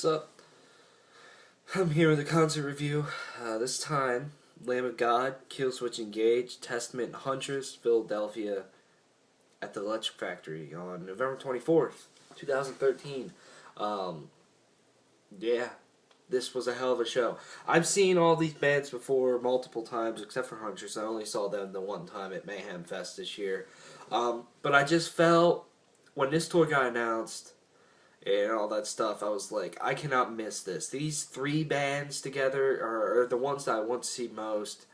what's up? I'm here with a concert review. This time, Lamb of God, Killswitch Engage, Testament, Huntress, Philadelphia, at the Electric Factory on November 24th, 2013. Yeah, this was a hell of a show. I've seen all these bands before multiple times, except for Huntress. I only saw them the one time at Mayhem Fest this year. But I just felt, when this tour got announced, and all that stuff, I was like, I cannot miss this. These three bands together are the ones that I want to see most.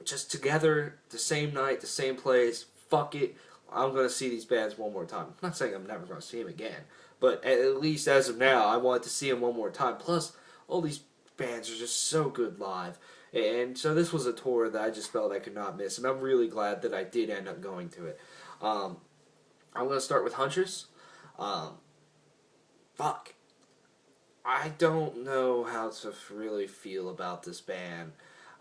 Just together, the same night, the same place. Fuck it. I'm going to see these bands one more time. I'm not saying I'm never going to see them again, but at least as of now, I want to see them one more time. Plus, all these bands are just so good live. And so this was a tour that I just felt I could not miss, and I'm really glad that I did end up going to it. I'm going to start with Huntress. Fuck. I don't know how to really feel about this band.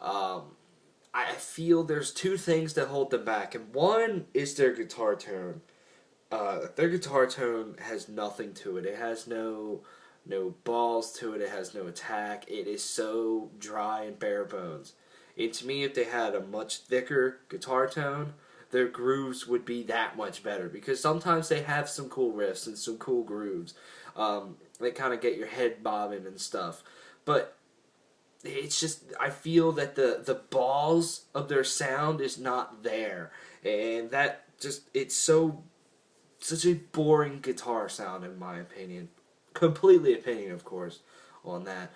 I feel there's two things that hold them back, and one is their guitar tone. Their guitar tone has nothing to it. It has no balls to it. It has no attack. It is so dry and bare bones. And to me, if they had a much thicker guitar tone, their grooves would be that much better, because sometimes they have some cool riffs and some cool grooves. They kind of get your head bobbing and stuff. But it's just, I feel that the balls of their sound is not there. And that just, it's such a boring guitar sound in my opinion. Completely opinion, of course, on that.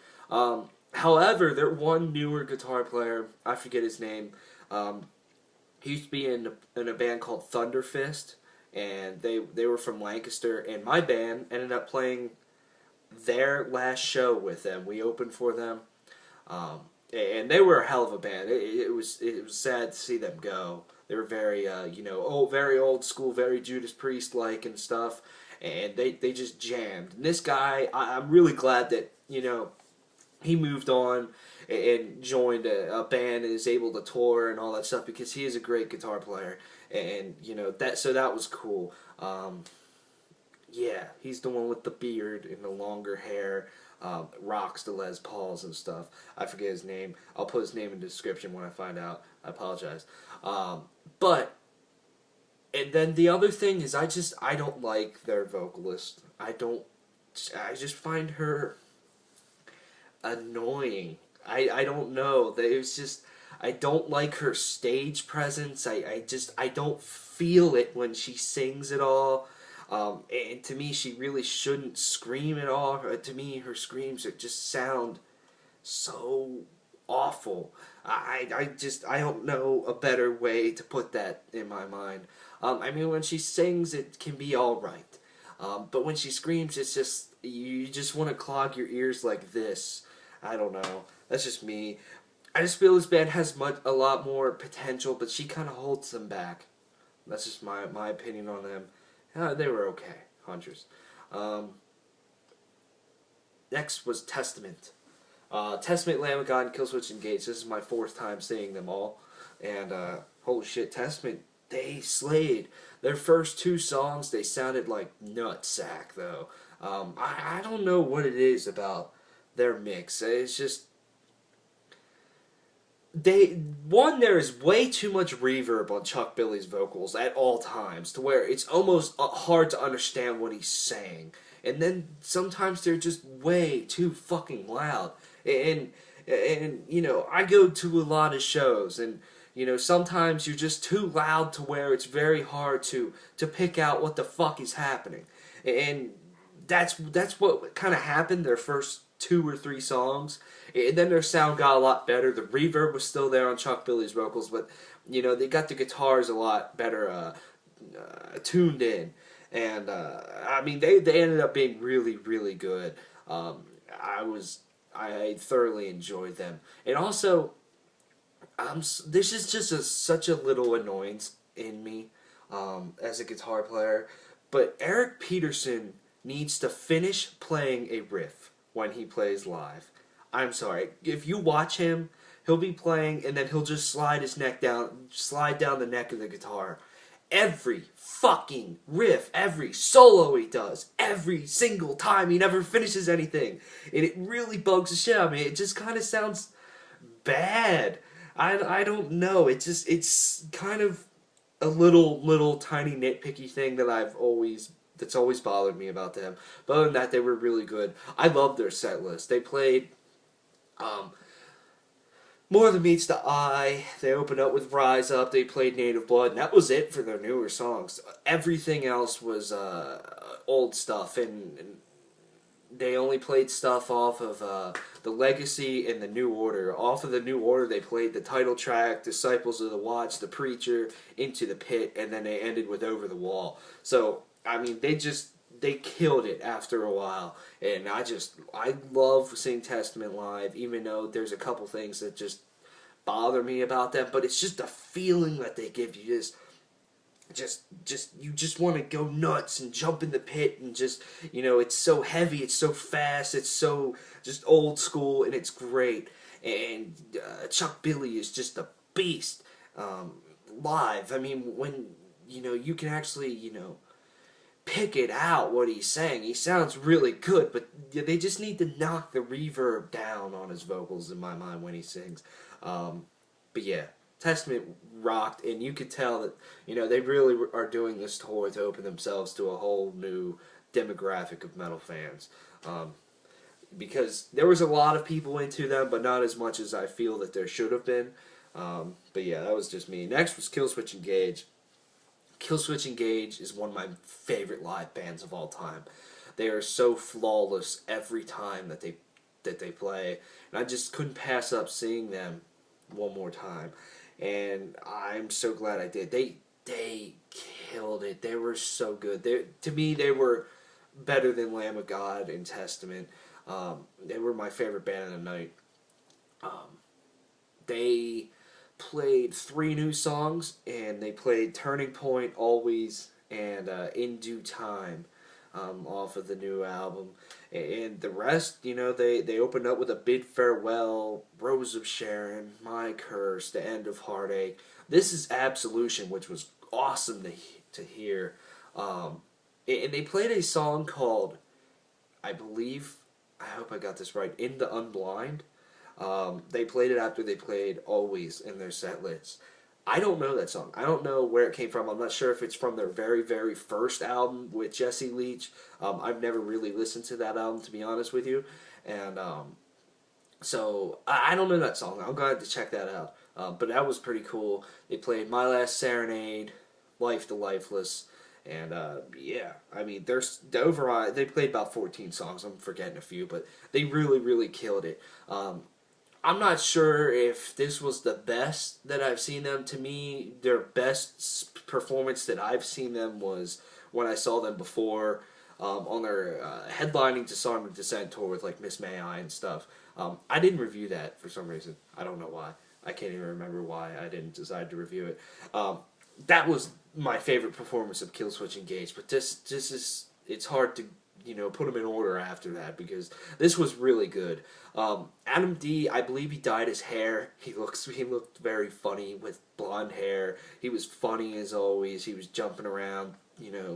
However, their one newer guitar player, I forget his name, he used to be in a band called Thunderfist, and they were from Lancaster, and my band ended up playing their last show with them. We opened for them, and they were a hell of a band. It was sad to see them go. They were very very old school, very Judas Priest like and stuff, and they just jammed. And this guy, I'm really glad that he moved on and joined a band and is able to tour and all that stuff, because he is a great guitar player, and that was cool. Yeah, he's the one with the beard and the longer hair, rocks the Les Pauls and stuff. I forget his name. I'll put his name in the description when I find out. I apologize. But and then the other thing is, I don't like their vocalist. I just find her annoying. I don't know. It's just, I don't like her stage presence. I don't feel it when she sings at all. And to me, she really shouldn't scream at all. To me, her screams just sound so awful. I don't know a better way to put that in my mind. I mean, when she sings, it can be alright. But when she screams, it's just, you just want to clog your ears like this. I don't know. That's just me. I just feel this band has a lot more potential, but she kind of holds them back. That's just my opinion on them. They were okay, Huntress. Next was Testament. Testament, Lamb of God, and Killswitch Engage. This is my fourth time seeing them all. And holy shit, Testament, they slayed. Their first two songs, they sounded like nutsack, though. I don't know what it is about their mix. It's just, there is way too much reverb on Chuck Billy's vocals at all times, to where it's almost hard to understand what he's saying. And then sometimes they're just way too fucking loud. And I go to a lot of shows, and sometimes you're just too loud to where it's very hard to pick out what the fuck is happening. And that's what kind of happened their first 2 or 3 songs. And then their sound got a lot better. The reverb was still there on Chuck Billy's vocals, but they got the guitars a lot better tuned in. And I mean, they ended up being really, really good. I thoroughly enjoyed them. And also, this is just such a little annoyance in me as a guitar player, but Eric Peterson needs to finish playing a riff when he plays live. I'm sorry. If you watch him, he'll be playing, and then he'll just slide down the neck of the guitar. every fucking riff, every solo he does, every single time. He never finishes anything. And it really bugs the shit out of me. It just kind of sounds bad. I don't know. It's kind of a little tiny nitpicky thing that's always bothered me about them. But other than that, they were really good. I love their set list. They played More Than Meets the Eye. They opened up with Rise Up. They played Native Blood, and that was it for their newer songs. Everything else was old stuff, and they only played stuff off of the Legacy and the New Order. Off of the New Order, they played the title track, Disciples of the Watch, The Preacher, Into the Pit, and then they ended with Over the Wall. So, I mean, they killed it after a while, and I love seeing Testament live, even though there's a couple things that just bother me about them, but it's just a feeling that they give you, you just want to go nuts and jump in the pit, and just, it's so heavy, it's so fast, it's so just old school, and it's great. And Chuck Billy is just a beast live. I mean, when you can actually pick it out what he's saying. He sounds really good, but they just need to knock the reverb down on his vocals, in my mind, when he sings. But yeah, Testament rocked, and you could tell that they really are doing this tour to open themselves to a whole new demographic of metal fans. Because there was a lot of people into them, but not as much as I feel that there should have been. But yeah, that was just me. Next was Killswitch Engage. Killswitch Engage is one of my favorite live bands of all time. They are so flawless every time that they play, and I just couldn't pass up seeing them one more time. And I'm so glad I did. They killed it. They were so good. To me, they were better than Lamb of God and Testament. They were my favorite band of the night. They played 3 new songs, and they played Turning Point, Always, and In Due Time off of the new album. And the rest, they opened up with A Bid Farewell, Rose of Sharon, My Curse, The End of Heartache. This is Absolution, which was awesome to hear. And they played a song called, I hope I got this right, In the Unblind. They played it after they played Always in their set list. I don't know that song. I don't know where it came from. I'm not sure if it's from their very, very first album with Jesse Leach. I've never really listened to that album, to be honest with you. And so I don't know that song. I'm going to have to check that out. But that was pretty cool. They played My Last Serenade, Life the Lifeless. And yeah, I mean, they played about 14 songs. I'm forgetting a few, but they really, really killed it. I'm not sure if this was the best that I've seen them. To me, their best performance that I've seen them was when I saw them before on their headlining to Song of Descent tour with like Miss May I and stuff. I didn't review that for some reason. I don't know why. I can't even remember why I didn't decide to review it. That was my favorite performance of Killswitch Engage, but it's hard to put them in order after that, because this was really good. Adam D, I believe he dyed his hair. He looked very funny with blonde hair. He was funny as always. He was jumping around,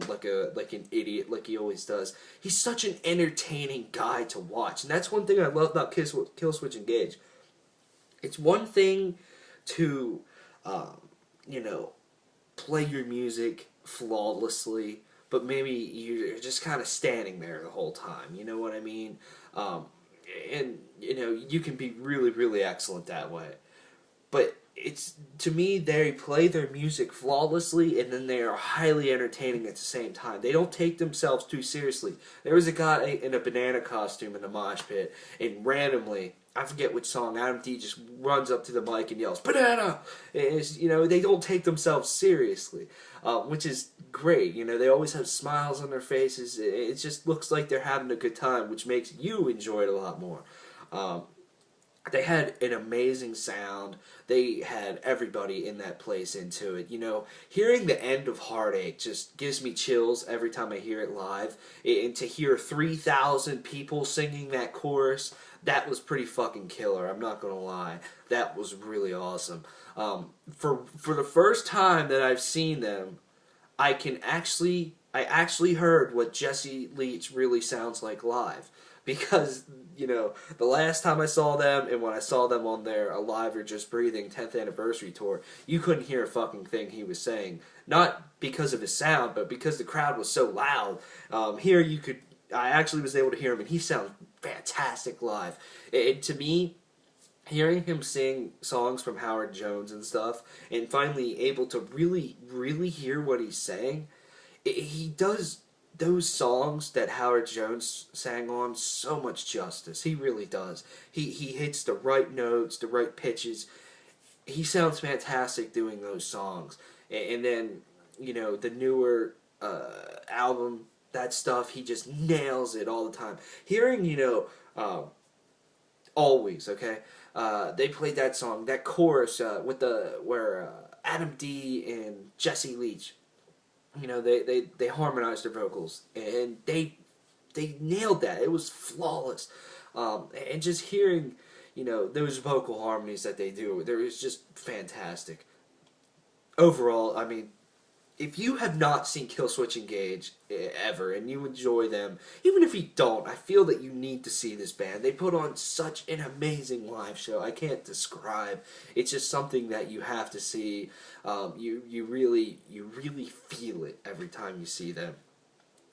like an idiot, like he always does. He's such an entertaining guy to watch, and that's one thing I love about Killswitch Engage. It's one thing to, play your music flawlessly, but maybe you're just kind of standing there the whole time. You know what I mean? And you can be really, really excellent that way. But to me, they play their music flawlessly, and then they are highly entertaining at the same time. They don't take themselves too seriously. There was a guy in a banana costume in the mosh pit, and randomly, I forget which song, Adam D just runs up to the mic and yells, "Banana!" They don't take themselves seriously, which is great. They always have smiles on their faces. It just looks like they're having a good time, which makes you enjoy it a lot more. They had an amazing sound. They had everybody in that place into it. Hearing The End of Heartache just gives me chills every time I hear it live. And to hear 3,000 people singing that chorus, that was pretty fucking killer. I'm not gonna lie. That was really awesome. For the first time that I've seen them, I actually heard what Jesse Leach really sounds like live. Because, the last time I saw them and when I saw them on their Alive or Just Breathing 10th anniversary tour, you couldn't hear a fucking thing he was saying. Not because of his sound, but because the crowd was so loud. Here I actually was able to hear him, and he sounds fantastic live. And to me, hearing him sing songs from Howard Jones and stuff, and finally able to really, really hear what he's saying, he does those songs that Howard Jones sang on so much justice. He really does. He hits the right notes, the right pitches. He sounds fantastic doing those songs. And then, the newer album, that stuff, he just nails it all the time. Hearing, Always, okay? They played that song, that chorus where Adam D and Jesse Leach, they harmonized their vocals, and they nailed that. It was flawless. And just hearing, those vocal harmonies that they do, there is just fantastic. Overall, I mean, if you have not seen Killswitch Engage ever, and you enjoy them, even if you don't, I feel that you need to see this band. They put on such an amazing live show. I can't describe. It's just something that you have to see. You really feel it every time you see them.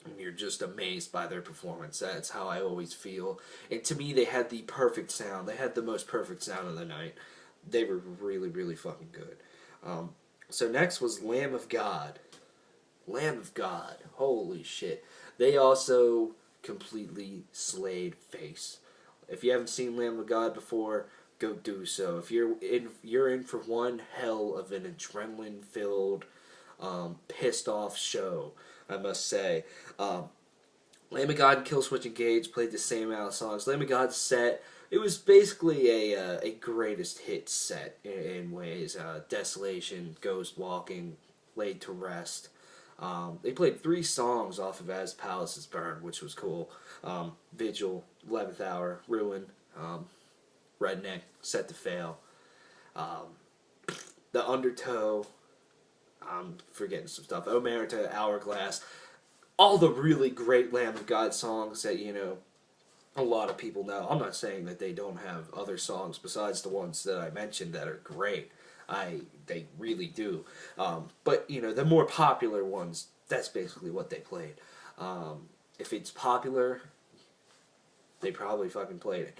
And you're just amazed by their performance. That's how I always feel. And to me, they had the perfect sound. They had the most perfect sound of the night. They were really, really fucking good. So next was Lamb of God. Lamb of God. Holy shit. They also completely slayed Face. If you haven't seen Lamb of God before, go do so. If you're in for one hell of an adrenaline-filled, pissed off show, I must say. Lamb of God and Killswitch Engage played the same amount of songs. Lamb of God's set, it was basically a greatest hits set in ways. Desolation, Ghost Walking, Laid to Rest. They played 3 songs off of As Palaces Burn, which was cool. Vigil, 11th Hour, Ruin, Redneck, Set to Fail. The Undertow, I'm forgetting some stuff. Omerta, Hourglass. All the really great Lamb of God songs that, a lot of people know. I'm not saying that they don't have other songs besides the ones that I mentioned that are great. They really do. But, the more popular ones, that's basically what they played. If it's popular, they probably fucking played it.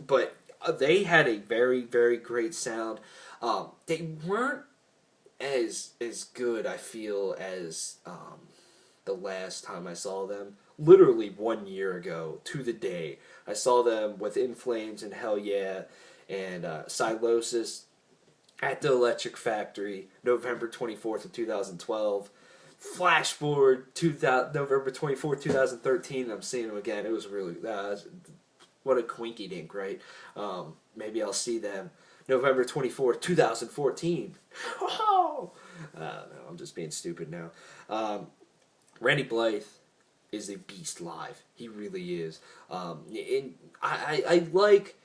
But they had a very, very great sound. They weren't as good, I feel, as the last time I saw them. Literally 1 year ago, to the day, I saw them with In Flames and Hell Yeah and Silosis at the Electric Factory, November 24th of 2012. Flashboard, November 24th, 2013, I'm seeing them again. It was really, what a quinky dink, right? Maybe I'll see them November 24th, 2014. Oh! No, I'm just being stupid now. Randy Blythe is a beast live. He really is. And I like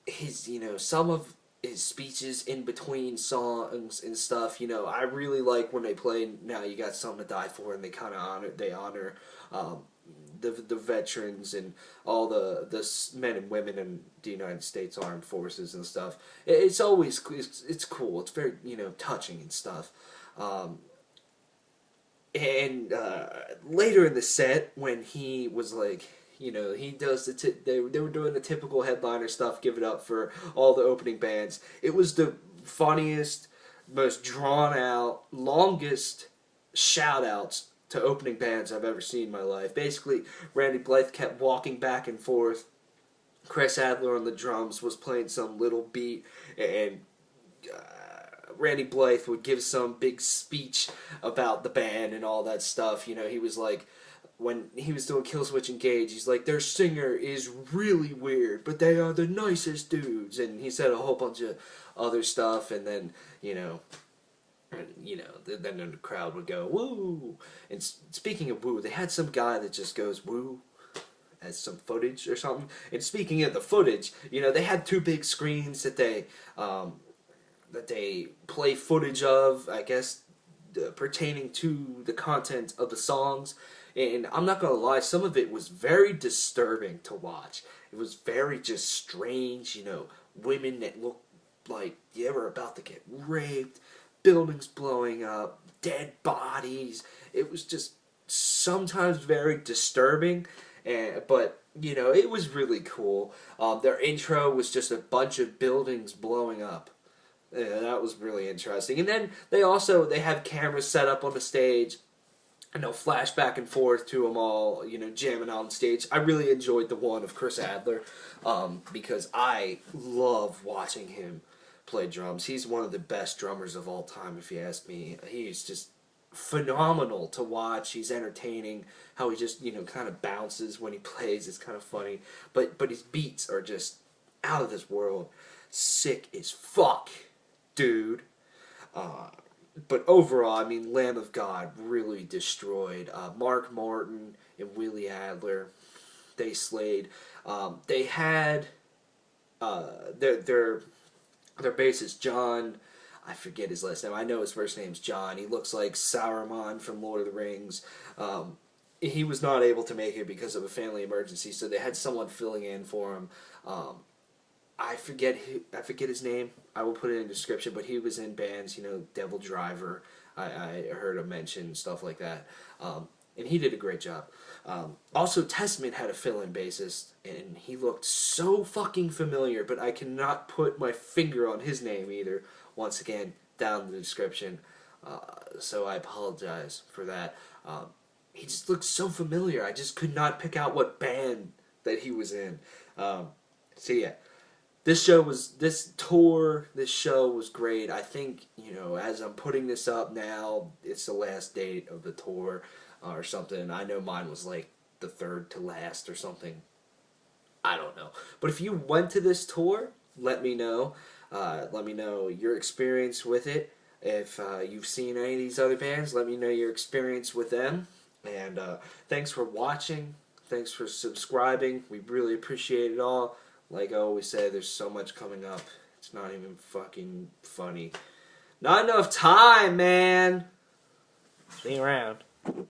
his, some of his speeches in between songs and stuff. I really like when they play Now You Got Something to Die For, and they kind of honor the veterans and all the men and women in the United States Armed Forces and stuff. It's always, it's cool. It's very, touching and stuff. And later in the set, when he was like, he does they were doing the typical headliner stuff, give it up for all the opening bands. It was the funniest, most drawn out, longest shout outs to opening bands I've ever seen in my life. Basically, Randy Blythe kept walking back and forth. Chris Adler on the drums was playing some little beat, and Randy Blythe would give some big speech about the band and all that stuff. He was like, when he was doing Killswitch Engage, he's like, their singer is really weird, but they are the nicest dudes. And he said a whole bunch of other stuff, and then, then the crowd would go, woo! And speaking of woo, they had some guy that just goes, woo, as some footage or something. And speaking of the footage, they had 2 big screens that they play footage of. I guess pertaining to the content of the songs. And I'm not gonna lie, some of it was very disturbing to watch. It was very just strange, women that looked like they were about to get raped, buildings blowing up, dead bodies. It was just sometimes very disturbing, but it was really cool. Their intro was just a bunch of buildings blowing up. Yeah, that was really interesting. And then they have cameras set up on the stage, and they'll flash back and forth to them all, jamming on stage. I really enjoyed the one of Chris Adler, because I love watching him play drums. He's one of the best drummers of all time, if you ask me. He's just phenomenal to watch. He's entertaining. How he just, kind of bounces when he plays. It's kind of funny. But his beats are just out of this world. Sick as fuck, dude. But overall, Lamb of God really destroyed. Mark Martin and Willie Adler, they slayed. They had their bassist John. I forget his last name. I know his first name's John. He looks like Saruman from Lord of the Rings. He was not able to make it because of a family emergency, so they had someone filling in for him. I forget his name. I will put it in the description, but he was in bands, Devil Driver. I heard him mention stuff like that. And he did a great job. Also, Testament had a fill-in bassist, and he looked so fucking familiar, but I cannot put my finger on his name either. Once again, down in the description. So I apologize for that. He just looked so familiar. I just could not pick out what band that he was in. So yeah. This show was great. I think, as I'm putting this up now, it's the last date of the tour or something. I know mine was like the third to last or something. I don't know. But if you went to this tour, let me know. Let me know your experience with it. If you've seen any of these other bands, let me know your experience with them. And thanks for watching. Thanks for subscribing. We really appreciate it all. Like I always say, there's so much coming up. It's not even fucking funny. Not enough time, man. See you around.